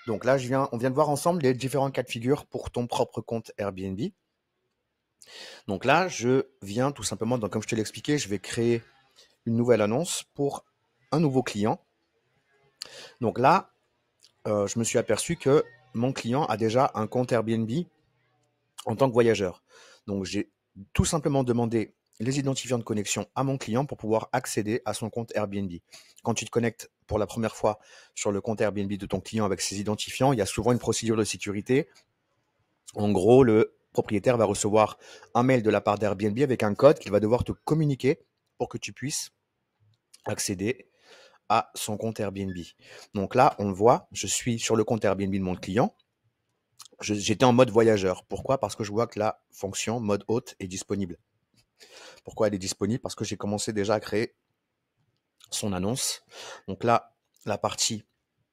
Donc là, on vient de voir ensemble les différents cas de figure pour ton propre compte Airbnb. Donc là, je viens tout simplement, donc comme je te l'ai expliqué, je vais créer une nouvelle annonce pour un nouveau client. Donc là, je me suis aperçu que mon client a déjà un compte Airbnb en tant que voyageur. Donc j'ai tout simplement demandé les identifiants de connexion à mon client pour pouvoir accéder à son compte Airbnb. Quand tu te connectes pour la première fois sur le compte Airbnb de ton client avec ses identifiants, il y a souvent une procédure de sécurité. En gros, le propriétaire va recevoir un mail de la part d'Airbnb avec un code qu'il va devoir te communiquer pour que tu puisses accéder à son compte Airbnb. Donc là, on le voit, je suis sur le compte Airbnb de mon client. J'étais en mode voyageur. Pourquoi? Parce que je vois que la fonction mode hôte est disponible. Pourquoi elle est disponible? Parce que j'ai commencé déjà à créer son annonce. Donc là, la partie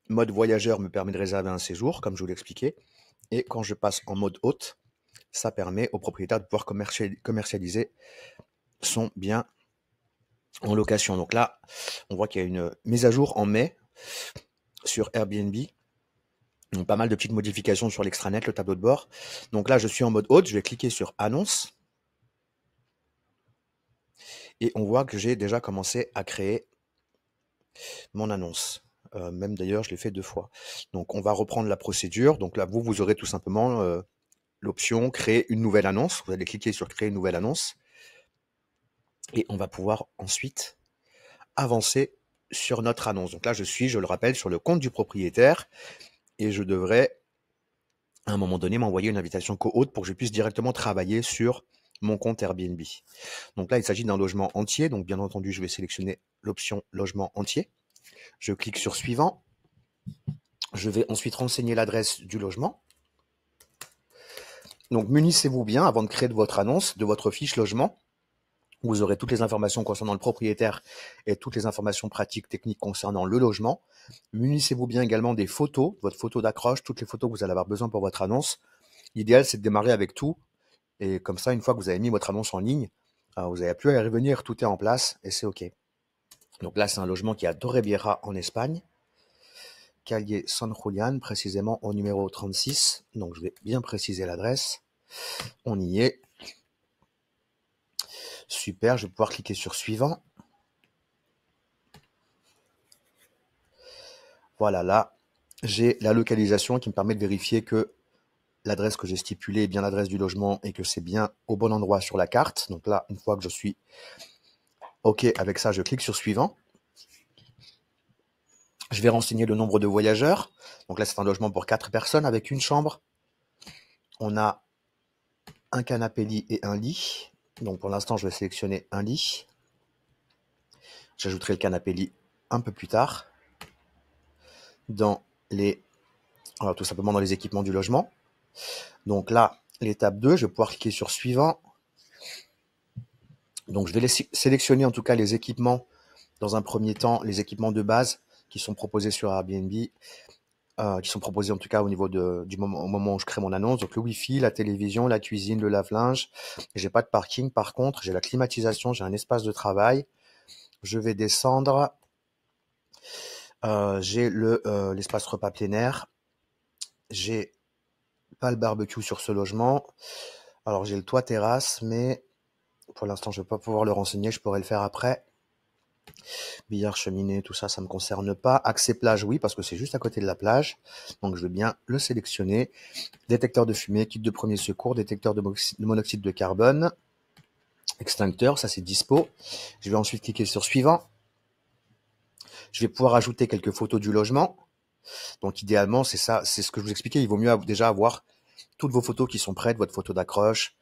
mode voyageur me permet de réserver un séjour, comme je vous l'expliquais. Et quand je passe en mode hôte, ça permet au propriétaire de pouvoir commercialiser son bien en location. Donc là, on voit qu'il y a une mise à jour en mai sur Airbnb. Donc pas mal de petites modifications sur l'extranet, le tableau de bord. Donc là, je suis en mode hôte, je vais cliquer sur annonce. Et on voit que j'ai déjà commencé à créer mon annonce. Même d'ailleurs, je l'ai fait 2 fois. Donc on va reprendre la procédure. Donc là, vous aurez tout simplement l'option créer une nouvelle annonce. Vous allez cliquer sur créer une nouvelle annonce. Et on va pouvoir ensuite avancer sur notre annonce. Donc là, je le rappelle, sur le compte du propriétaire. Et je devrais, à un moment donné, m'envoyer une invitation co-hôte pour que je puisse directement travailler sur mon compte Airbnb. Donc là, il s'agit d'un logement entier. Donc bien entendu, je vais sélectionner l'option logement entier. Je clique sur suivant. Je vais ensuite renseigner l'adresse du logement. Donc munissez-vous bien avant de créer votre annonce de votre fiche logement. Vous aurez toutes les informations concernant le propriétaire et toutes les informations pratiques, techniques concernant le logement. Munissez-vous bien également des photos, votre photo d'accroche, toutes les photos que vous allez avoir besoin pour votre annonce. L'idéal, c'est de démarrer avec tout. Et comme ça, une fois que vous avez mis votre annonce en ligne, vous n'avez plus à y revenir, tout est en place et c'est OK. Donc là, c'est un logement qui est à Torrevieja en Espagne. Calle San Julián, précisément au numéro 36. Donc je vais bien préciser l'adresse. On y est. Super, je vais pouvoir cliquer sur suivant. Voilà, là, j'ai la localisation qui me permet de vérifier que l'adresse que j'ai stipulée est bien l'adresse du logement et que c'est bien au bon endroit sur la carte. Donc là, une fois que je suis OK avec ça, je clique sur suivant. Je vais renseigner le nombre de voyageurs. Donc là, c'est un logement pour 4 personnes avec une chambre. On a un canapé lit et un lit. Donc pour l'instant, je vais sélectionner un lit. J'ajouterai le canapé lit un peu plus tard dans tout simplement dans les équipements du logement. Donc là, l'étape 2, je vais pouvoir cliquer sur suivant. Donc je vais sélectionner en tout cas les équipements dans un premier temps, les équipements de base qui sont proposés sur Airbnb, qui sont proposés en tout cas au niveau au moment où je crée mon annonce. Donc le Wi-Fi, la télévision, la cuisine, le lave-linge. J'ai pas de parking par contre, j'ai la climatisation, j'ai un espace de travail. Je vais descendre. J'ai l'espace repas plein air. J'ai pas le barbecue sur ce logement. Alors j'ai le toit terrasse, mais pour l'instant je vais pas pouvoir le renseigner, je pourrais le faire après. Billard, cheminée, tout ça, ça me concerne pas. Accès plage, oui, parce que c'est juste à côté de la plage. Donc je vais bien le sélectionner. Détecteur de fumée, kit de premier secours, détecteur de monoxyde de carbone, extincteur, ça c'est dispo. Je vais ensuite cliquer sur suivant. Je vais pouvoir ajouter quelques photos du logement. Donc idéalement, c'est ça, c'est ce que je vous expliquais. Il vaut mieux déjà avoir toutes vos photos qui sont prêtes, votre photo d'accroche,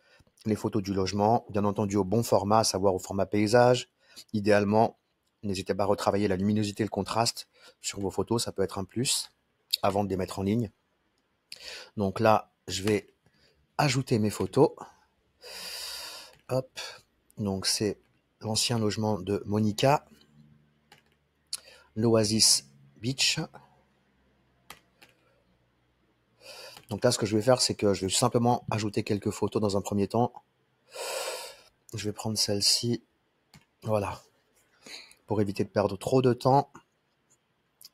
les photos du logement, bien entendu au bon format, à savoir au format paysage. Idéalement, n'hésitez pas à retravailler la luminosité et le contraste sur vos photos, ça peut être un plus avant de les mettre en ligne. Donc là, je vais ajouter mes photos. Hop, donc c'est l'ancien logement de Monica, l'Oasis Beach. Donc là, ce que je vais faire, c'est que je vais simplement ajouter quelques photos dans un premier temps. Je vais prendre celle-ci, voilà, pour éviter de perdre trop de temps.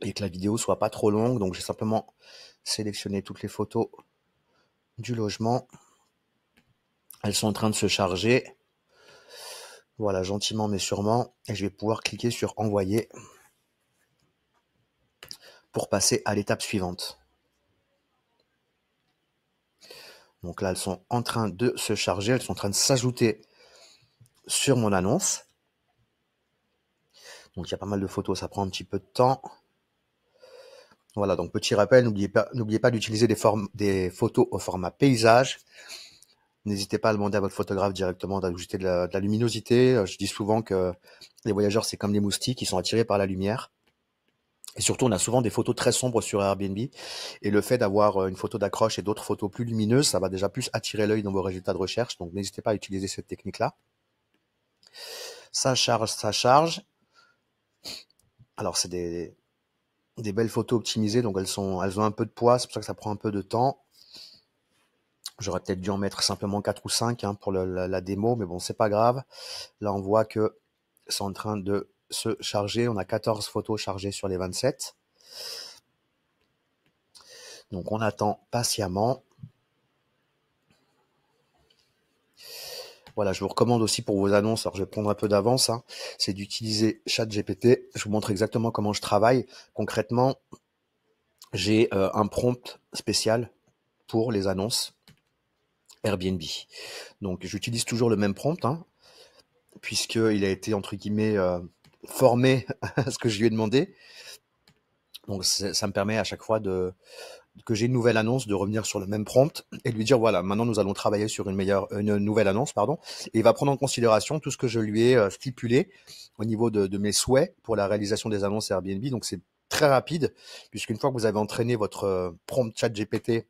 et que la vidéo soit pas trop longue. Donc j'ai simplement sélectionné toutes les photos du logement. Elles sont en train de se charger. Voilà, gentiment mais sûrement. Et je vais pouvoir cliquer sur envoyer pour passer à l'étape suivante. Donc là, elles sont en train de se charger, elles sont en train de s'ajouter sur mon annonce. Donc il y a pas mal de photos, ça prend un petit peu de temps. Voilà, donc petit rappel, n'oubliez pas d'utiliser des photos au format paysage. N'hésitez pas à demander à votre photographe directement d'ajouter de la luminosité. Je dis souvent que les voyageurs, c'est comme les moustiques, ils sont attirés par la lumière. Et surtout, on a souvent des photos très sombres sur Airbnb. Et le fait d'avoir une photo d'accroche et d'autres photos plus lumineuses, ça va déjà plus attirer l'œil dans vos résultats de recherche. Donc n'hésitez pas à utiliser cette technique-là. Ça charge, ça charge. Alors c'est des belles photos optimisées, donc elles ont un peu de poids, c'est pour ça que ça prend un peu de temps. J'aurais peut-être dû en mettre simplement 4 ou 5 pour la démo, mais bon, c'est pas grave. Là, on voit que c'est en train de se charger. On a 14 photos chargées sur les 27. Donc, on attend patiemment. Voilà, je vous recommande aussi pour vos annonces, alors je vais prendre un peu d'avance, c'est d'utiliser ChatGPT. Je vous montre exactement comment je travaille. Concrètement, j'ai un prompt spécial pour les annonces Airbnb. Donc, j'utilise toujours le même prompt, puisqu'il a été, entre guillemets, formé à ce que je lui ai demandé. Donc, ça me permet à chaque fois que j'ai une nouvelle annonce de revenir sur le même prompt et de lui dire, voilà, maintenant nous allons travailler sur une nouvelle annonce, pardon. Et il va prendre en considération tout ce que je lui ai stipulé au niveau de mes souhaits pour la réalisation des annonces Airbnb. Donc, c'est très rapide, puisqu'une fois que vous avez entraîné votre prompt ChatGPT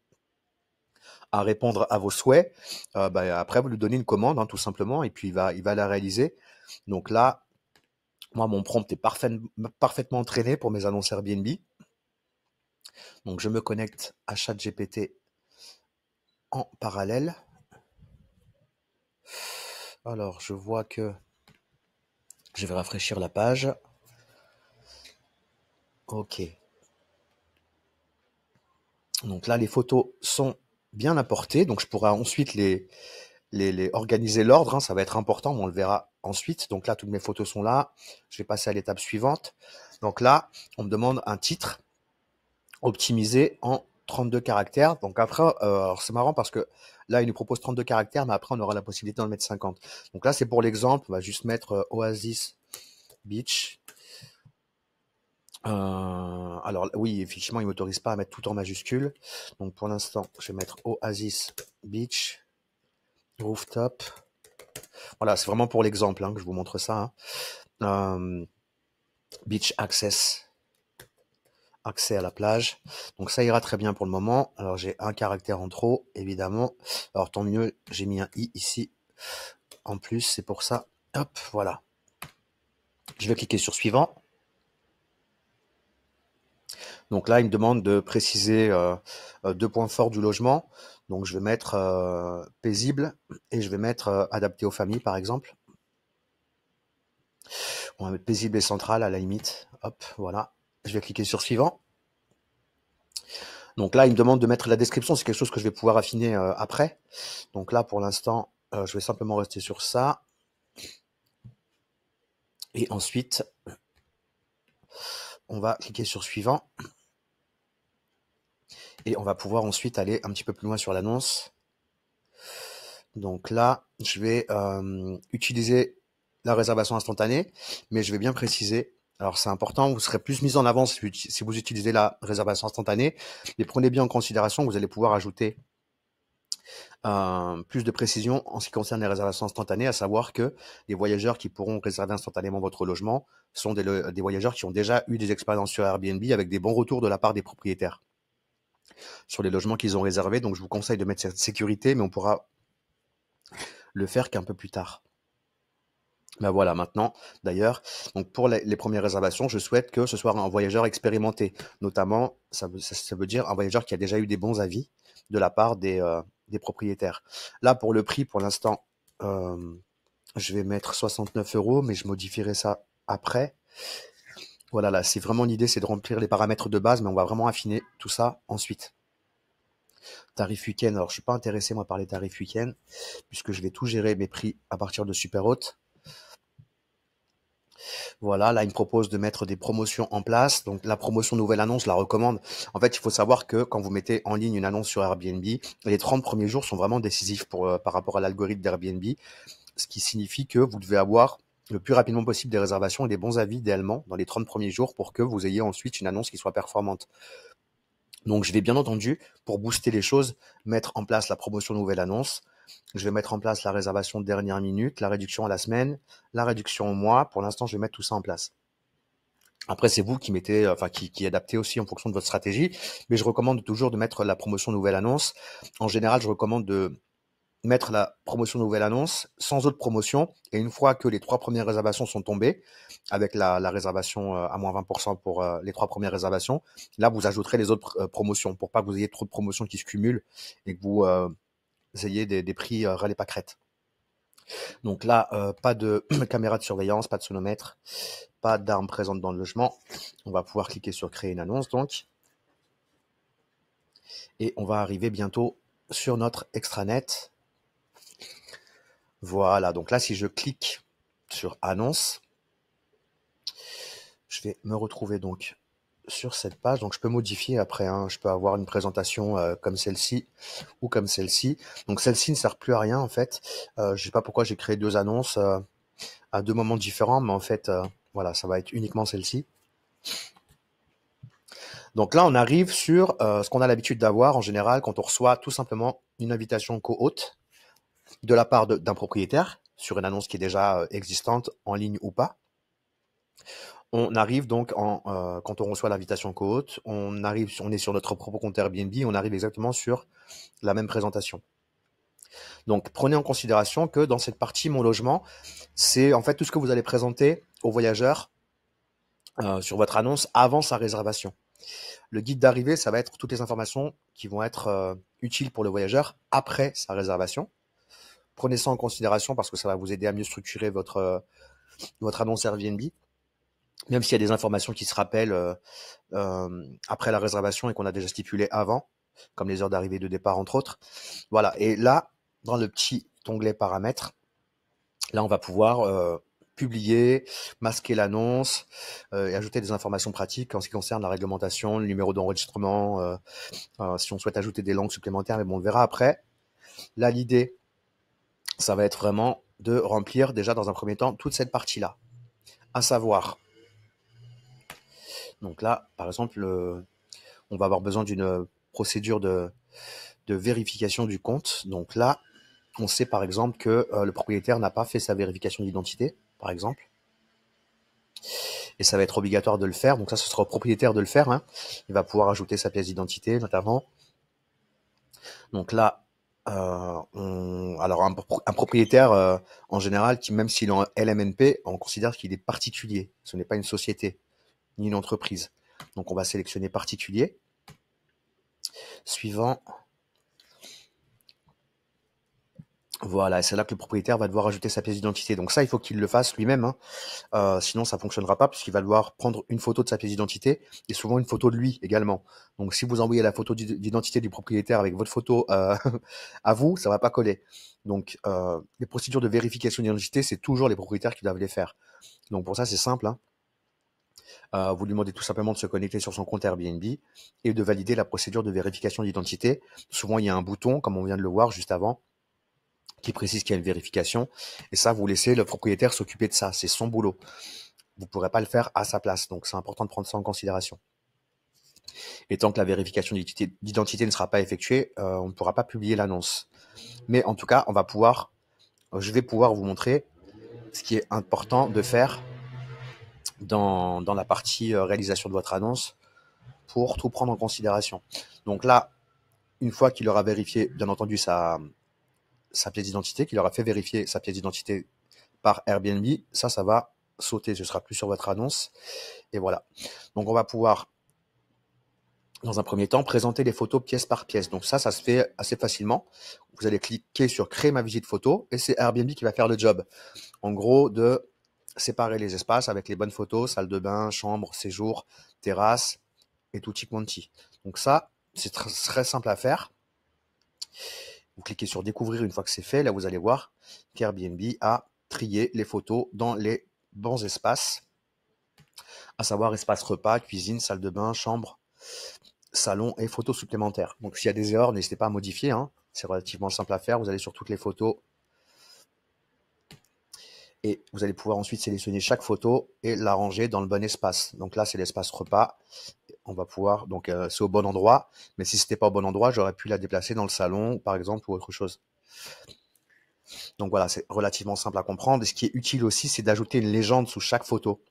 à répondre à vos souhaits, après vous lui donnez une commande, tout simplement, et puis il va la réaliser. Donc là, moi, mon prompt est parfaitement entraîné pour mes annonces Airbnb. Donc je me connecte à ChatGPT en parallèle. Alors je vois que je vais rafraîchir la page. Ok. Donc là, les photos sont bien apportées. Donc je pourrai ensuite les organiser l'ordre. Ça va être important, mais on le verra ensuite. Donc là, toutes mes photos sont là. Je vais passer à l'étape suivante. Donc là, on me demande un titre optimisé en 32 caractères. Donc après, alors c'est marrant parce que là, il nous propose 32 caractères, mais après, on aura la possibilité d'en mettre 50. Donc là, c'est pour l'exemple. On va juste mettre Oasis Beach. Alors oui, effectivement, il m'autorise pas à mettre tout en majuscule. Donc pour l'instant, je vais mettre Oasis Beach Rooftop. Voilà, c'est vraiment pour l'exemple que je vous montre ça. Beach Access, accès à la plage. Donc ça ira très bien pour le moment. Alors j'ai un caractère en trop, évidemment. Alors tant mieux, j'ai mis un i ici. En plus, c'est pour ça. Hop, voilà. Je vais cliquer sur suivant. Donc là, il me demande de préciser 2 points forts du logement. Donc je vais mettre paisible et je vais mettre adapté aux familles, par exemple. On va mettre paisible et central à la limite. Hop, voilà. Je vais cliquer sur suivant. Donc là, il me demande de mettre la description. C'est quelque chose que je vais pouvoir affiner après. Donc là, pour l'instant, je vais simplement rester sur ça. Et ensuite, on va cliquer sur suivant. Et on va pouvoir ensuite aller un petit peu plus loin sur l'annonce. Donc là, je vais utiliser la réservation instantanée, mais je vais bien préciser. Alors c'est important, vous serez plus mis en avant si vous utilisez la réservation instantanée, mais prenez bien en considération que vous allez pouvoir ajouter plus de précision en ce qui concerne les réservations instantanées, à savoir que les voyageurs qui pourront réserver instantanément votre logement sont des voyageurs qui ont déjà eu des expériences sur Airbnb avec des bons retours de la part des propriétaires sur les logements qu'ils ont réservés. Donc je vous conseille de mettre cette sécurité, mais on pourra le faire qu'un peu plus tard. Ben voilà, maintenant, d'ailleurs, donc pour les premières réservations, je souhaite que ce soit un voyageur expérimenté. Notamment, ça veut dire un voyageur qui a déjà eu des bons avis de la part des propriétaires. Là, pour le prix, pour l'instant, je vais mettre 69 €, mais je modifierai ça après. Voilà, là, c'est vraiment l'idée, c'est de remplir les paramètres de base, mais on va vraiment affiner tout ça ensuite. Tarif week-end, alors je suis pas intéressé moi par les tarifs week-end, puisque je vais tout gérer mes prix à partir de Superhot. Voilà, là, il me propose de mettre des promotions en place. Donc, la promotion nouvelle annonce, je la recommande. En fait, il faut savoir que quand vous mettez en ligne une annonce sur Airbnb, les 30 premiers jours sont vraiment décisifs par rapport à l'algorithme d'Airbnb, ce qui signifie que vous devez avoir le plus rapidement possible des réservations et des bons avis idéalement dans les 30 premiers jours pour que vous ayez ensuite une annonce qui soit performante. Donc, je vais bien entendu, pour booster les choses, mettre en place la promotion nouvelle annonce. Je vais mettre en place la réservation de dernière minute, la réduction à la semaine, la réduction au mois. Pour l'instant, je vais mettre tout ça en place. Après, c'est vous qui mettez, qui adaptez aussi en fonction de votre stratégie. Mais je recommande toujours de mettre la promotion nouvelle annonce. En général, je recommande de mettre la promotion nouvelle annonce sans autre promotion. Et une fois que les 3 premières réservations sont tombées, avec la réservation à moins 20% pour les 3 premières réservations, là, vous ajouterez les autres promotions pour pas que vous ayez trop de promotions qui se cumulent et que vous ayez des prix râlés pas crête. Donc là, pas de caméra de surveillance, pas de sonomètre, pas d'armes présentes dans le logement. On va pouvoir cliquer sur créer une annonce donc. Et on va arriver bientôt sur notre extranet. Voilà, donc là, si je clique sur annonce, je vais me retrouver donc sur cette page. Donc je peux modifier après, hein. Je peux avoir une présentation comme celle-ci ou comme celle-ci. Donc celle-ci ne sert plus à rien en fait. Je sais pas pourquoi j'ai créé 2 annonces à 2 moments différents, mais en fait, voilà, ça va être uniquement celle-ci. Donc là, on arrive sur ce qu'on a l'habitude d'avoir en général quand on reçoit tout simplement une invitation co-hôte de la part d'un propriétaire sur une annonce qui est déjà existante, en ligne ou pas. On arrive donc quand on reçoit l'invitation co-hôte, on est sur notre propre compte Airbnb, on arrive exactement sur la même présentation. Donc prenez en considération que dans cette partie Mon logement, c'est en fait tout ce que vous allez présenter aux voyageurs sur votre annonce avant sa réservation. Le guide d'arrivée, ça va être toutes les informations qui vont être utiles pour le voyageur après sa réservation. Prenez ça en considération parce que ça va vous aider à mieux structurer votre annonce Airbnb. Même s'il y a des informations qui se rappellent après la réservation et qu'on a déjà stipulé avant, comme les heures d'arrivée et de départ, entre autres. Voilà. Et là, dans le petit onglet paramètres, là, on va pouvoir publier, masquer l'annonce et ajouter des informations pratiques en ce qui concerne la réglementation, le numéro d'enregistrement, si on souhaite ajouter des langues supplémentaires, mais bon, on le verra après. Là, l'idée, ça va être vraiment de remplir déjà dans un premier temps toute cette partie-là. À savoir, donc là, par exemple, on va avoir besoin d'une procédure de vérification du compte. Donc là, on sait par exemple que le propriétaire n'a pas fait sa vérification d'identité, par exemple. Et ça va être obligatoire de le faire. Donc ça, ce sera au propriétaire de le faire, hein. Il va pouvoir ajouter sa pièce d'identité, notamment. Donc là, alors un propriétaire, en général, qui même s'il est en LMNP, on considère qu'il est particulier. Ce n'est pas une société, ni une entreprise. Donc on va sélectionner particulier. Suivant. Voilà, c'est là que le propriétaire va devoir ajouter sa pièce d'identité. Donc ça, il faut qu'il le fasse lui-même, hein. Sinon, ça fonctionnera pas puisqu'il va devoir prendre une photo de sa pièce d'identité et souvent une photo de lui également. Donc si vous envoyez la photo d'identité du propriétaire avec votre photo à vous, ça va pas coller. Donc les procédures de vérification d'identité, c'est toujours les propriétaires qui doivent les faire. Donc pour ça, c'est simple, hein. Vous lui demandez tout simplement de se connecter sur son compte Airbnb et de valider la procédure de vérification d'identité. Souvent, il y a un bouton, comme on vient de le voir juste avant, qui précise qu'il y a une vérification. Et ça, vous laissez le propriétaire s'occuper de ça. C'est son boulot. Vous ne pourrez pas le faire à sa place. Donc, c'est important de prendre ça en considération. Et tant que la vérification d'identité ne sera pas effectuée, on ne pourra pas publier l'annonce. Mais en tout cas, je vais pouvoir vous montrer ce qui est important de faire dans la partie réalisation de votre annonce pour tout prendre en considération. Donc là, une fois qu'il aura vérifié, bien entendu, sa pièce d'identité, qu'il aura fait vérifier sa pièce d'identité par Airbnb, ça va sauter, ce sera plus sur votre annonce. Et voilà. Donc on va pouvoir, dans un premier temps, présenter les photos pièce par pièce. Donc ça se fait assez facilement. Vous allez cliquer sur créer ma visite photo et c'est Airbnb qui va faire le job. En gros, de séparer les espaces avec les bonnes photos, salle de bain, chambre, séjour, terrasse et tutti quanti. Donc ça, c'est très simple à faire. Vous cliquez sur découvrir une fois que c'est fait. Là, vous allez voir qu'Airbnb a trié les photos dans les bons espaces, à savoir espace repas, cuisine, salle de bain, chambre, salon et photos supplémentaires. Donc s'il y a des erreurs, n'hésitez pas à modifier, hein. C'est relativement simple à faire. Vous allez sur toutes les photos et vous allez pouvoir ensuite sélectionner chaque photo et la ranger dans le bon espace. Donc là, c'est l'espace repas. On va pouvoir, donc c'est au bon endroit, mais si c'était pas au bon endroit, j'aurais pu la déplacer dans le salon, par exemple, ou autre chose. Donc voilà, c'est relativement simple à comprendre. Et ce qui est utile aussi, c'est d'ajouter une légende sous chaque photo.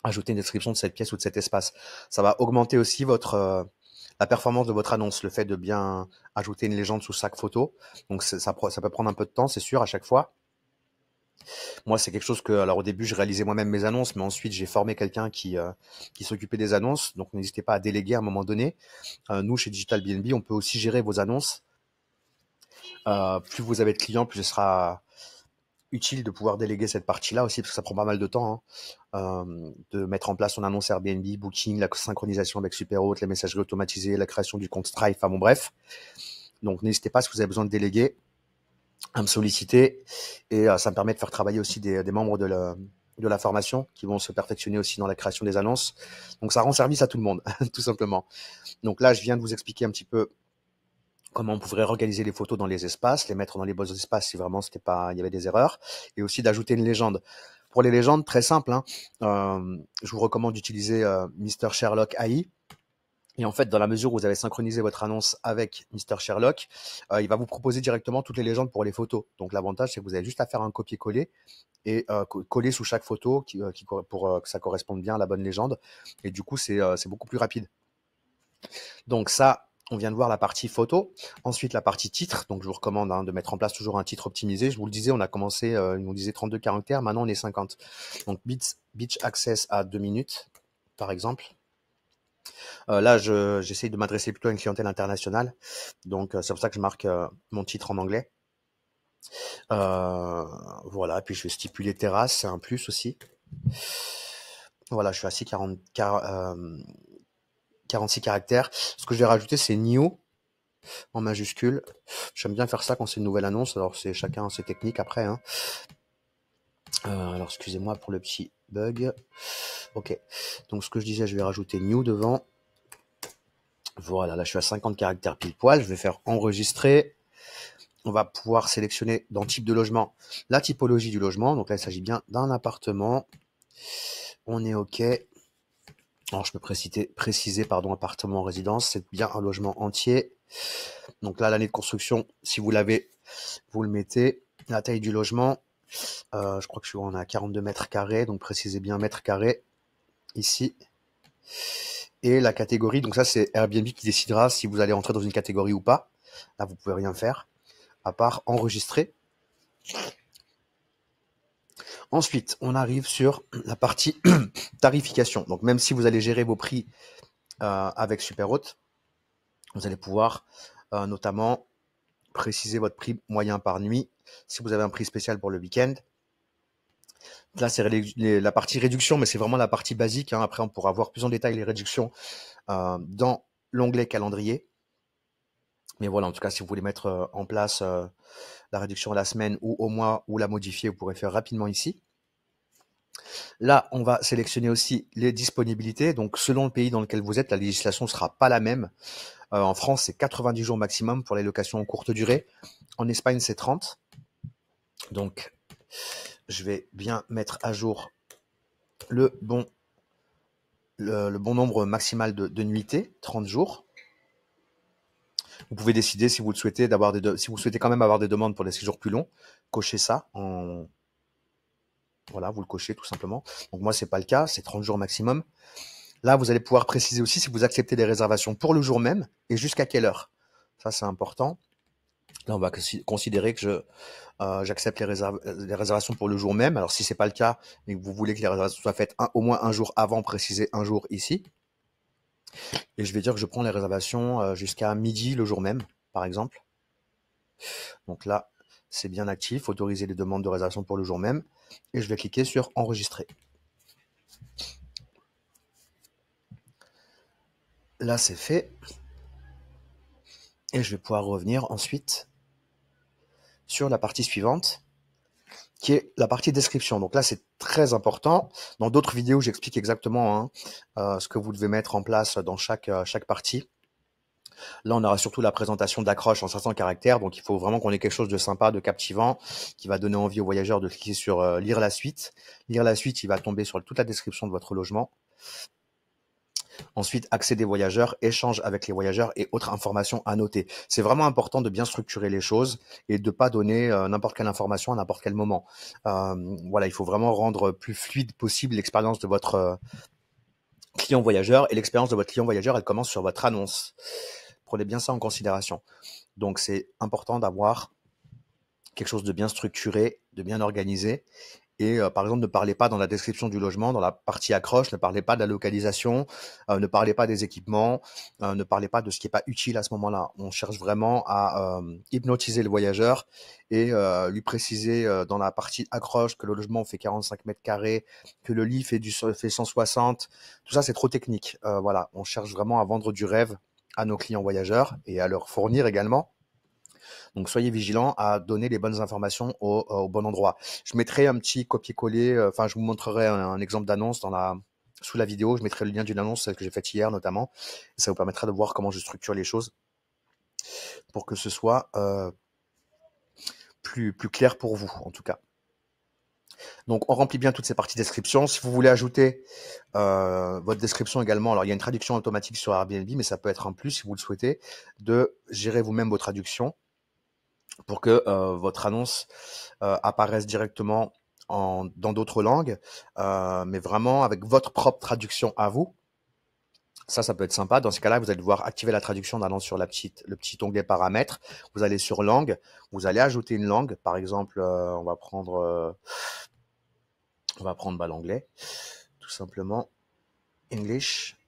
Ajouter une description de cette pièce ou de cet espace. Ça va augmenter aussi la performance de votre annonce, le fait de bien ajouter une légende sous chaque photo. Donc ça peut prendre un peu de temps, c'est sûr, à chaque fois. Moi, c'est quelque chose que, alors au début, je réalisais moi-même mes annonces, mais ensuite, j'ai formé quelqu'un qui s'occupait des annonces. Donc, n'hésitez pas à déléguer à un moment donné. Nous, chez Digital BNB, on peut aussi gérer vos annonces. Plus vous avez de clients, plus ce sera utile de pouvoir déléguer cette partie-là aussi, parce que ça prend pas mal de temps, hein, de mettre en place son annonce Airbnb, Booking, la synchronisation avec Superhôte, les messageries automatisées, la création du compte Stripe, enfin bon bref. Donc n'hésitez pas, si vous avez besoin de déléguer, à me solliciter, et ça me permet de faire travailler aussi des membres de la formation qui vont se perfectionner aussi dans la création des annonces. Donc ça rend service à tout le monde, tout simplement. Donc là, je viens de vous expliquer un petit peu comment on pourrait organiser les photos dans les espaces, les mettre dans les bons espaces si vraiment il y avait des erreurs, et aussi d'ajouter une légende. Pour les légendes, très simple, hein, je vous recommande d'utiliser Mr. Sherlock AI. Et en fait, dans la mesure où vous avez synchronisé votre annonce avec Mr. Sherlock, il va vous proposer directement toutes les légendes pour les photos. Donc l'avantage, c'est que vous avez juste à faire un copier-coller et coller sous chaque photo pour que ça corresponde bien à la bonne légende. Et du coup, c'est beaucoup plus rapide. Donc ça, on vient de voir la partie photo. Ensuite, la partie titre. Donc je vous recommande, hein, de mettre en place toujours un titre optimisé. Je vous le disais, on a commencé, ils nous disaient 32 caractères, maintenant on est 50. Donc Beach Access à 2 minutes, par exemple. Là, j'essaye de m'adresser plutôt à une clientèle internationale. Donc c'est pour ça que je marque mon titre en anglais. Voilà, puis je vais stipuler terrasse, c'est un plus aussi. Voilà, je suis à 46 caractères. Ce que je vais rajouter, c'est new en majuscule. J'aime bien faire ça quand c'est une nouvelle annonce. Alors, c'est chacun ses techniques après, hein. Alors, excusez-moi pour le petit bug. Ok. Donc, ce que je disais, je vais rajouter new devant. Voilà, là, je suis à 50 caractères pile poil. Je vais faire enregistrer. On va pouvoir sélectionner dans type de logement la typologie du logement. Donc là, il s'agit bien d'un appartement. On est OK. Alors, je peux préciser, pardon, appartement, résidence. C'est bien un logement entier. Donc là, l'année de construction, si vous l'avez, vous le mettez. La taille du logement, je crois que on a 42 mètres carrés, donc précisez bien mètres carrés ici. Et la catégorie, donc ça c'est Airbnb qui décidera si vous allez entrer dans une catégorie ou pas. Là, vous pouvez rien faire, à part enregistrer. Ensuite, on arrive sur la partie tarification. Donc même si vous allez gérer vos prix avec Superhôte, vous allez pouvoir notamment préciser votre prix moyen par nuit, si vous avez un prix spécial pour le week-end. Là, c'est la partie réduction, mais c'est vraiment la partie basique, hein. Après, on pourra voir plus en détail les réductions dans l'onglet calendrier. Mais voilà, en tout cas, si vous voulez mettre en place la réduction à la semaine ou au mois ou la modifier, vous pourrez faire rapidement ici. Là, on va sélectionner aussi les disponibilités. Donc, selon le pays dans lequel vous êtes, la législation ne sera pas la même. En France, c'est 90 jours maximum pour les locations en courte durée. En Espagne, c'est 30. Donc, je vais bien mettre à jour le bon nombre maximal de nuitées, 30 jours. Vous pouvez décider si vous le souhaitez si vous souhaitez quand même avoir des demandes pour des séjours plus longs, cochez ça voilà, vous le cochez tout simplement. Donc moi, c'est pas le cas, c'est 30 jours maximum. Là, vous allez pouvoir préciser aussi si vous acceptez des réservations pour le jour même et jusqu'à quelle heure. Ça, c'est important. Là, on va considérer que j'accepte les réservations pour le jour même. Alors, si c'est pas le cas, mais que vous voulez que les réservations soient faites au moins un jour avant, précisez un jour ici. Et je vais dire que je prends les réservations jusqu'à midi le jour même, par exemple. Donc là, c'est bien actif, autoriser les demandes de réservation pour le jour même, et je vais cliquer sur enregistrer. Là, c'est fait, et je vais pouvoir revenir ensuite sur la partie suivante, qui est la partie description. Donc là, c'est très important. Dans d'autres vidéos, j'explique exactement ce que vous devez mettre en place dans chaque partie. Là, on aura surtout la présentation d'accroche en 500 caractères. Donc, il faut vraiment qu'on ait quelque chose de sympa, de captivant, qui va donner envie aux voyageurs de cliquer sur lire la suite. Lire la suite, il va tomber sur toute la description de votre logement. Ensuite, accès des voyageurs, échange avec les voyageurs et autres informations à noter. C'est vraiment important de bien structurer les choses et de pas donner n'importe quelle information à n'importe quel moment. Voilà, il faut vraiment rendre plus fluide possible l'expérience de votre client voyageur, et l'expérience de votre client voyageur, elle commence sur votre annonce. Prenez bien ça en considération. Donc, c'est important d'avoir quelque chose de bien structuré, de bien organisé. Et par exemple, ne parlez pas dans la description du logement, dans la partie accroche, ne parlez pas de la localisation, ne parlez pas des équipements, ne parlez pas de ce qui n'est pas utile à ce moment-là. On cherche vraiment à hypnotiser le voyageur et lui préciser dans la partie accroche que le logement fait 45 mètres carrés, que le lit fait 160. Tout ça, c'est trop technique. Voilà, on cherche vraiment à vendre du rêve à nos clients voyageurs et à leur fournir également. Donc, soyez vigilants à donner les bonnes informations au bon endroit. Je mettrai un petit copier-coller, enfin, je vous montrerai un exemple d'annonce sous la vidéo. Je mettrai le lien d'une annonce que j'ai faite hier notamment. Et ça vous permettra de voir comment je structure les choses pour que ce soit plus clair pour vous, en tout cas. Donc, on remplit bien toutes ces parties description. Si vous voulez ajouter votre description également, alors il y a une traduction automatique sur Airbnb, mais ça peut être un plus si vous le souhaitez, de gérer vous-même vos traductions pour que votre annonce apparaisse directement dans d'autres langues, mais vraiment avec votre propre traduction à vous. Ça peut être sympa. Dans ce cas-là, vous allez devoir activer la traduction en allant sur le petit onglet paramètres. Vous allez sur langue, vous allez ajouter une langue. Par exemple, on va prendre l'anglais, tout simplement. English.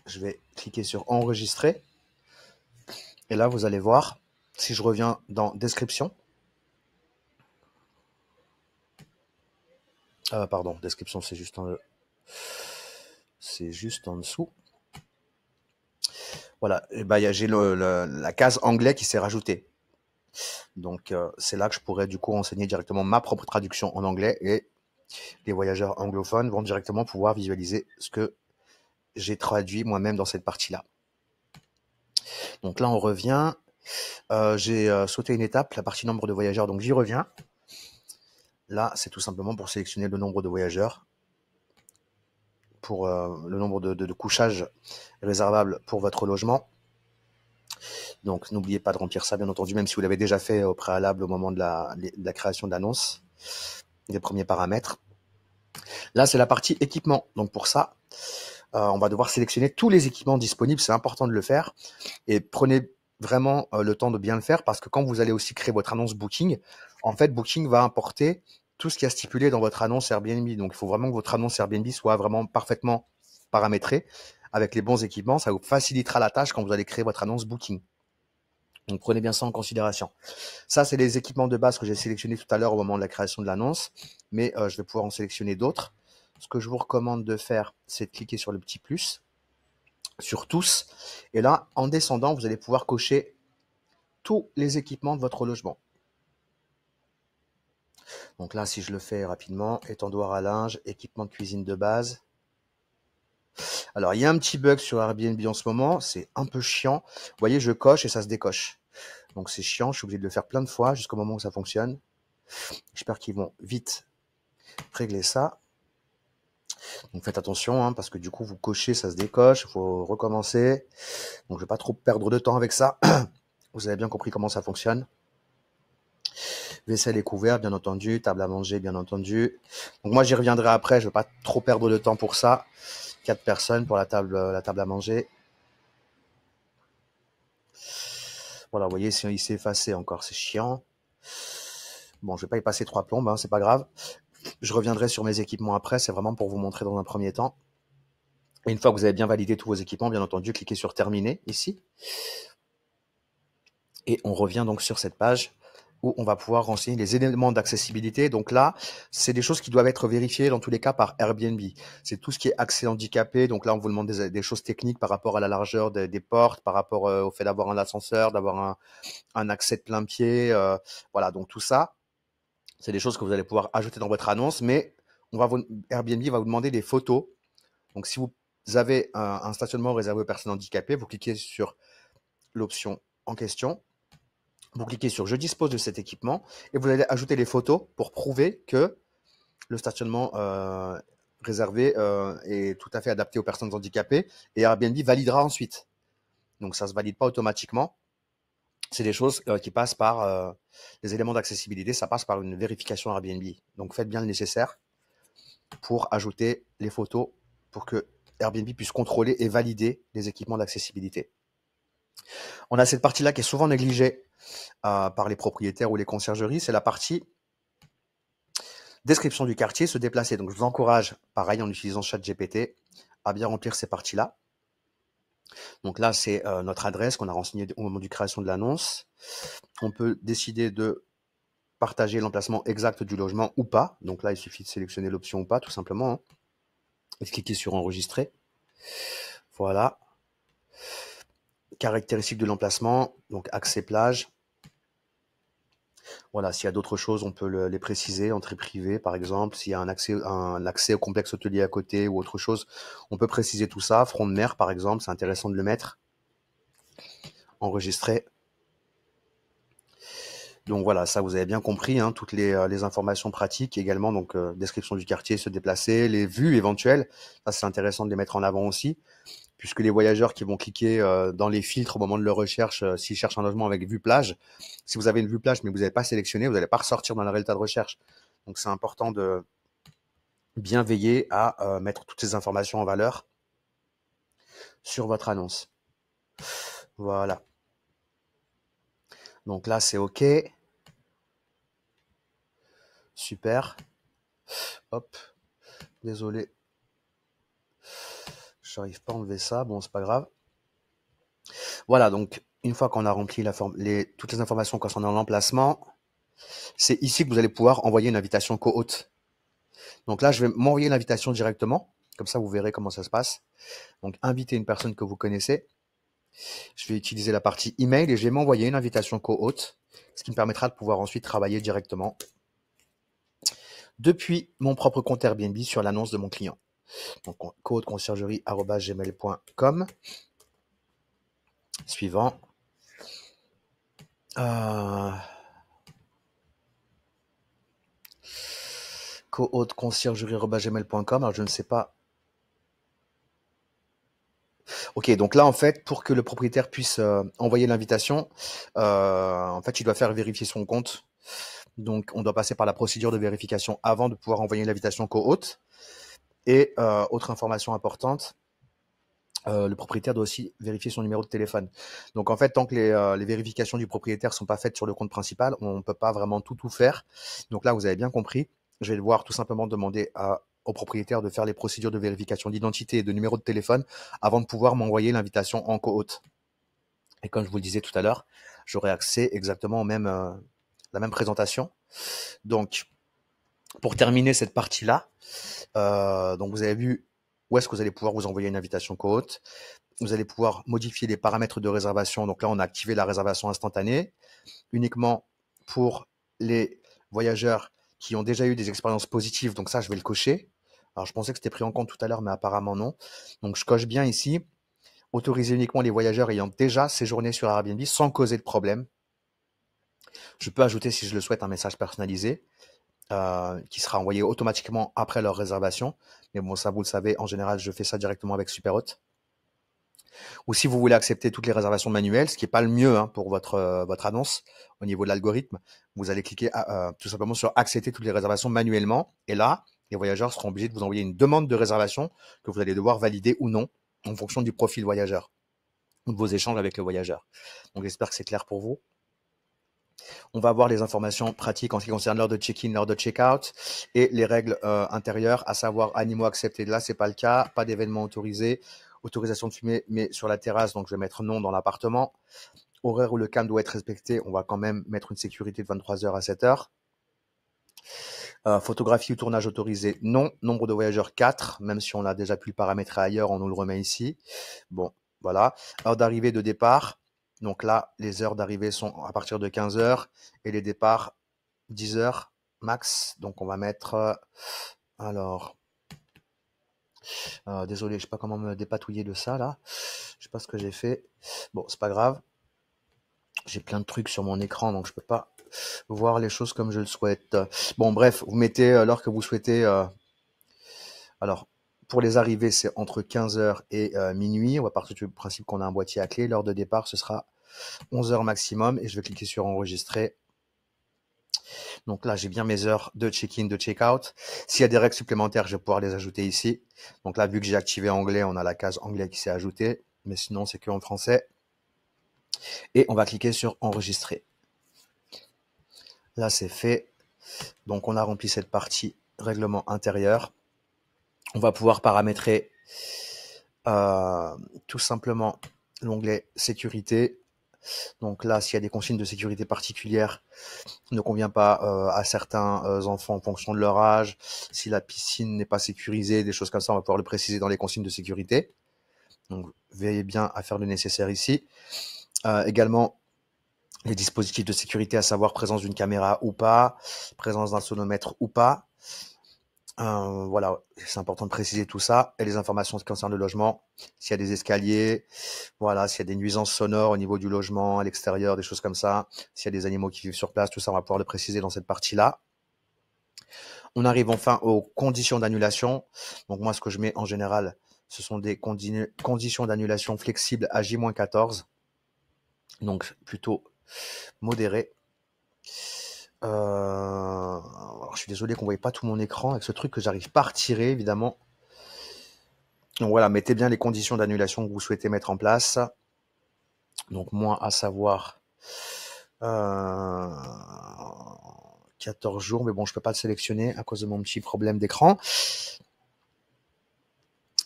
Je vais cliquer sur enregistrer. Et là, vous allez voir, si je reviens dans description, pardon, description, c'est juste en dessous. Voilà, j'ai la case anglais qui s'est rajoutée. Donc, c'est là que je pourrais du coup enseigner directement ma propre traduction en anglais, et les voyageurs anglophones vont directement pouvoir visualiser ce que j'ai traduit moi-même dans cette partie-là. Donc là, on revient. J'ai sauté une étape, la partie nombre de voyageurs, donc j'y reviens. Là, c'est tout simplement pour sélectionner le nombre de voyageurs, pour le nombre de couchages réservables pour votre logement. Donc, n'oubliez pas de remplir ça, bien entendu, même si vous l'avez déjà fait au préalable au moment de la création de l'annonce, des premiers paramètres. Là, c'est la partie équipement. Donc, pour ça, on va devoir sélectionner tous les équipements disponibles. C'est important de le faire. Et prenez vraiment le temps de bien le faire, parce que quand vous allez aussi créer votre annonce Booking, en fait, Booking va importer tout ce qui est stipulé dans votre annonce Airbnb. Donc, il faut vraiment que votre annonce Airbnb soit vraiment parfaitement paramétrée avec les bons équipements. Ça vous facilitera la tâche quand vous allez créer votre annonce Booking. Donc, prenez bien ça en considération. Ça, c'est les équipements de base que j'ai sélectionnés tout à l'heure au moment de la création de l'annonce, mais je vais pouvoir en sélectionner d'autres. Ce que je vous recommande de faire, c'est de cliquer sur le petit plus, sur tous, et là, en descendant, vous allez pouvoir cocher tous les équipements de votre logement. Donc là, si je le fais rapidement, étendoir à linge, équipement de cuisine de base. Alors, il y a un petit bug sur Airbnb en ce moment, c'est un peu chiant. Vous voyez, je coche et ça se décoche. Donc c'est chiant, je suis obligé de le faire plein de fois jusqu'au moment où ça fonctionne. J'espère qu'ils vont vite régler ça. Donc faites attention, parce que du coup vous cochez, ça se décoche, il faut recommencer. Donc je vais pas trop perdre de temps avec ça. Vous avez bien compris comment ça fonctionne. Vaisselle et couvert, bien entendu. Table à manger, bien entendu. Donc moi j'y reviendrai après, je vais pas trop perdre de temps pour ça. 4 personnes pour la table à manger. Voilà, vous voyez, il s'est effacé encore, c'est chiant. Bon, je vais pas y passer 3 plombes, c'est pas grave. Je reviendrai sur mes équipements après, c'est vraiment pour vous montrer dans un premier temps. Et une fois que vous avez bien validé tous vos équipements, bien entendu, cliquez sur terminer ici. Et on revient donc sur cette page où on va pouvoir renseigner les éléments d'accessibilité. Donc là, c'est des choses qui doivent être vérifiées dans tous les cas par Airbnb. C'est tout ce qui est accès handicapé. Donc là, on vous demande des choses techniques par rapport à la largeur des portes, par rapport au fait d'avoir un ascenseur, d'avoir un accès de plein pied. Voilà, donc tout ça, c'est des choses que vous allez pouvoir ajouter dans votre annonce, mais Airbnb va vous demander des photos. Donc si vous avez un stationnement réservé aux personnes handicapées, vous cliquez sur l'option en question. Vous cliquez sur « Je dispose de cet équipement » et vous allez ajouter les photos pour prouver que le stationnement réservé est tout à fait adapté aux personnes handicapées et Airbnb validera ensuite. Donc, ça ne se valide pas automatiquement. C'est des choses qui passent par les éléments d'accessibilité, ça passe par une vérification Airbnb. Donc, faites bien le nécessaire pour ajouter les photos pour que Airbnb puisse contrôler et valider les équipements d'accessibilité. On a cette partie-là qui est souvent négligée par les propriétaires ou les conciergeries, c'est la partie description du quartier, se déplacer. Donc, je vous encourage, pareil, en utilisant ChatGPT, à bien remplir ces parties-là. Donc là, c'est notre adresse qu'on a renseignée au moment de création de l'annonce. On peut décider de partager l'emplacement exact du logement ou pas. Donc là, il suffit de sélectionner l'option ou pas, tout simplement, hein, et de cliquer sur enregistrer. Voilà. Caractéristiques de l'emplacement, donc accès plage. Voilà, s'il y a d'autres choses, on peut les préciser, entrée privée par exemple. S'il y a un accès au complexe hôtelier à côté ou autre chose, on peut préciser tout ça. Front de mer par exemple, c'est intéressant de le mettre. Enregistrer. Donc voilà, ça vous avez bien compris, hein, toutes les informations pratiques également, donc description du quartier, se déplacer, les vues éventuelles, ça c'est intéressant de les mettre en avant aussi, puisque les voyageurs qui vont cliquer dans les filtres au moment de leur recherche, s'ils cherchent un logement avec vue plage, si vous avez une vue plage mais que vous n'avez pas sélectionné, vous n'allez pas ressortir dans le résultat de recherche. Donc c'est important de bien veiller à mettre toutes ces informations en valeur sur votre annonce. Voilà. Donc là c'est OK. Super. Hop. Désolé. Je n'arrive pas à enlever ça. Bon, c'est pas grave. Voilà, donc une fois qu'on a rempli toutes les informations concernant l'emplacement, c'est ici que vous allez pouvoir envoyer une invitation co-hôte. Donc là, je vais m'envoyer l'invitation directement. Comme ça, vous verrez comment ça se passe. Donc, inviter une personne que vous connaissez. Je vais utiliser la partie email et je vais m'envoyer une invitation co-hôte, ce qui me permettra de pouvoir ensuite travailler directement depuis mon propre compte Airbnb sur l'annonce de mon client. Donc, co-hôte-conciergerie@gmail.com. Suivant. co-hôte-conciergerie@gmail.com. Alors, je ne sais pas. Ok, donc là, en fait, pour que le propriétaire puisse envoyer l'invitation, en fait, il doit faire vérifier son compte. Donc, on doit passer par la procédure de vérification avant de pouvoir envoyer l'invitation co-hôte. Et autre information importante, le propriétaire doit aussi vérifier son numéro de téléphone. Donc, en fait, tant que les vérifications du propriétaire sont pas faites sur le compte principal, on ne peut pas vraiment tout faire. Donc là, vous avez bien compris. Je vais devoir tout simplement demander au propriétaire de faire les procédures de vérification d'identité et de numéro de téléphone avant de pouvoir m'envoyer l'invitation en co-hôte. Et comme je vous le disais tout à l'heure, j'aurai accès exactement la même présentation. Donc, pour terminer cette partie-là, donc vous avez vu où est-ce que vous allez pouvoir vous envoyer une invitation co-hôte. Vous allez pouvoir modifier les paramètres de réservation. Donc là, on a activé la réservation instantanée uniquement pour les voyageurs qui ont déjà eu des expériences positives. Donc ça, je vais le cocher. Alors, je pensais que c'était pris en compte tout à l'heure, mais apparemment non. Donc, je coche bien ici. Autoriser uniquement les voyageurs ayant déjà séjourné sur Airbnb sans causer de problème. Je peux ajouter, si je le souhaite, un message personnalisé qui sera envoyé automatiquement après leur réservation. Mais bon, ça, vous le savez, en général, je fais ça directement avec Superhot. Ou si vous voulez accepter toutes les réservations manuelles, ce qui n'est pas le mieux pour votre annonce au niveau de l'algorithme, vous allez cliquer tout simplement sur « Accepter toutes les réservations manuellement ». Et là, les voyageurs seront obligés de vous envoyer une demande de réservation que vous allez devoir valider ou non en fonction du profil voyageur ou de vos échanges avec le voyageur. Donc, j'espère que c'est clair pour vous. On va avoir les informations pratiques en ce qui concerne l'heure de check-in, l'heure de check-out et les règles intérieures, à savoir animaux acceptés. Là, c'est pas le cas, pas d'événements autorisés, autorisation de fumer, mais sur la terrasse, donc je vais mettre non dans l'appartement. horaire où le CAM doit être respecté, on va quand même mettre une sécurité de 23 heures à 7 heures. Photographie ou tournage autorisé, non. Nombre de voyageurs, 4, même si on a déjà pu le paramétrer ailleurs, on nous le remet ici. Bon, voilà. Heure d'arrivée, de départ. Donc là, les heures d'arrivée sont à partir de 15 heures et les départs, 10 heures max. Donc on va mettre, alors, désolé, je sais pas comment me dépatouiller de ça là. Je sais pas ce que j'ai fait. Bon, c'est pas grave. J'ai plein de trucs sur mon écran, donc je peux pas voir les choses comme je le souhaite. Bon, bref, vous mettez l'heure que vous souhaitez. Alors, pour les arrivées, c'est entre 15 heures et minuit. On va partir du principe qu'on a un boîtier à clé. L'heure de départ, ce sera 11 heures maximum. Et je vais cliquer sur enregistrer. Donc là, j'ai bien mes heures de check-in, de check-out. S'il y a des règles supplémentaires, je vais pouvoir les ajouter ici. Donc là, vu que j'ai activé anglais, on a la case anglais qui s'est ajoutée. Mais sinon, c'est que en français. Et on va cliquer sur enregistrer. Là, c'est fait. Donc, on a rempli cette partie règlement intérieur. On va pouvoir paramétrer tout simplement l'onglet sécurité. Donc là, s'il y a des consignes de sécurité particulières, ne convient pas à certains enfants en fonction de leur âge. Si la piscine n'est pas sécurisée, des choses comme ça, on va pouvoir le préciser dans les consignes de sécurité. Donc, veillez bien à faire le nécessaire ici. Également, les dispositifs de sécurité, à savoir présence d'une caméra ou pas, présence d'un sonomètre ou pas. Voilà, c'est important de préciser tout ça. Et les informations qui concernent le logement, s'il y a des escaliers, voilà, s'il y a des nuisances sonores au niveau du logement, à l'extérieur, des choses comme ça, s'il y a des animaux qui vivent sur place, tout ça, on va pouvoir le préciser dans cette partie-là. On arrive enfin aux conditions d'annulation. Donc moi, ce que je mets en général, ce sont des conditions d'annulation flexibles à J-14. Donc plutôt modéré. Alors, je suis désolé qu'on ne voyait pas tout mon écran avec ce truc que j'arrive pas à retirer, évidemment. Donc voilà, mettez bien les conditions d'annulation que vous souhaitez mettre en place. Donc moi, à savoir 14 jours, mais bon, je peux pas le sélectionner à cause de mon petit problème d'écran.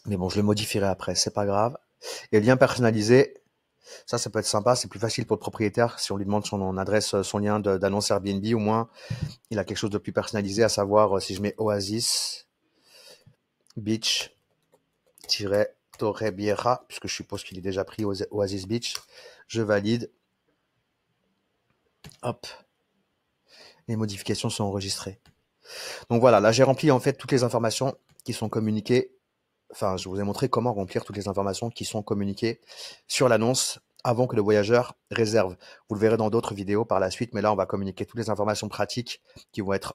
Mais bon, je le modifierai après, c'est pas grave. Et lien personnalisé, ça peut être sympa, c'est plus facile pour le propriétaire si on lui demande son adresse, son lien d'annonce Airbnb, au moins il a quelque chose de plus personnalisé, à savoir si je mets Oasis Beach Torrebieja, puisque je suppose qu'il est déjà pris Oasis Beach, je valide. Hop. Les modifications sont enregistrées. Donc voilà, là j'ai rempli en fait toutes les informations qui sont communiquées. Enfin, je vous ai montré comment remplir toutes les informations qui sont communiquées sur l'annonce avant que le voyageur réserve. Vous le verrez dans d'autres vidéos par la suite, mais là on va communiquer toutes les informations pratiques qui vont être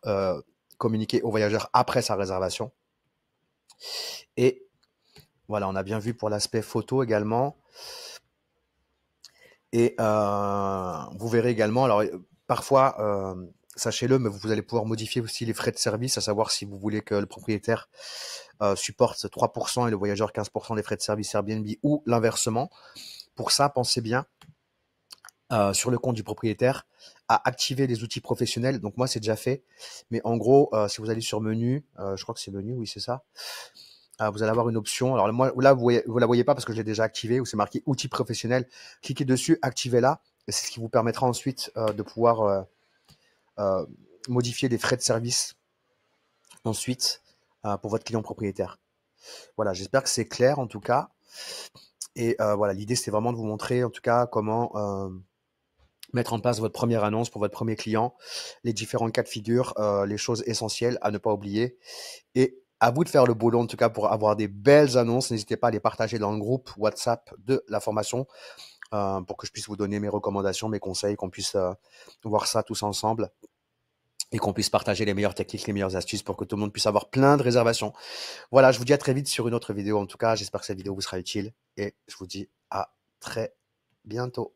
communiquées au voyageur après sa réservation. Et voilà, on a bien vu pour l'aspect photo également. Et vous verrez également, alors parfois, sachez-le, mais vous allez pouvoir modifier aussi les frais de service, à savoir si vous voulez que le propriétaire supporte 3% et le voyageur 15% des frais de service Airbnb ou l'inversement. Pour ça, pensez bien sur le compte du propriétaire à activer les outils professionnels. Donc moi, c'est déjà fait. Mais en gros, si vous allez sur menu, je crois que c'est menu, oui, c'est ça. Vous allez avoir une option. Alors moi, là, vous la voyez pas parce que je l'ai déjà activé, où c'est marqué outils professionnels. Cliquez dessus, activez-la. Et c'est ce qui vous permettra ensuite de pouvoir modifier les frais de service ensuite pour votre client propriétaire. Voilà, j'espère que c'est clair en tout cas. Et voilà, l'idée c'était vraiment de vous montrer en tout cas comment mettre en place votre première annonce pour votre premier client, les différents cas de figure, les choses essentielles à ne pas oublier. Et à vous de faire le boulot en tout cas pour avoir des belles annonces. N'hésitez pas à les partager dans le groupe WhatsApp de la formation pour que je puisse vous donner mes recommandations, mes conseils, qu'on puisse voir ça tous ensemble et qu'on puisse partager les meilleures techniques, les meilleures astuces pour que tout le monde puisse avoir plein de réservations. Voilà, je vous dis à très vite sur une autre vidéo. En tout cas, j'espère que cette vidéo vous sera utile et je vous dis à très bientôt.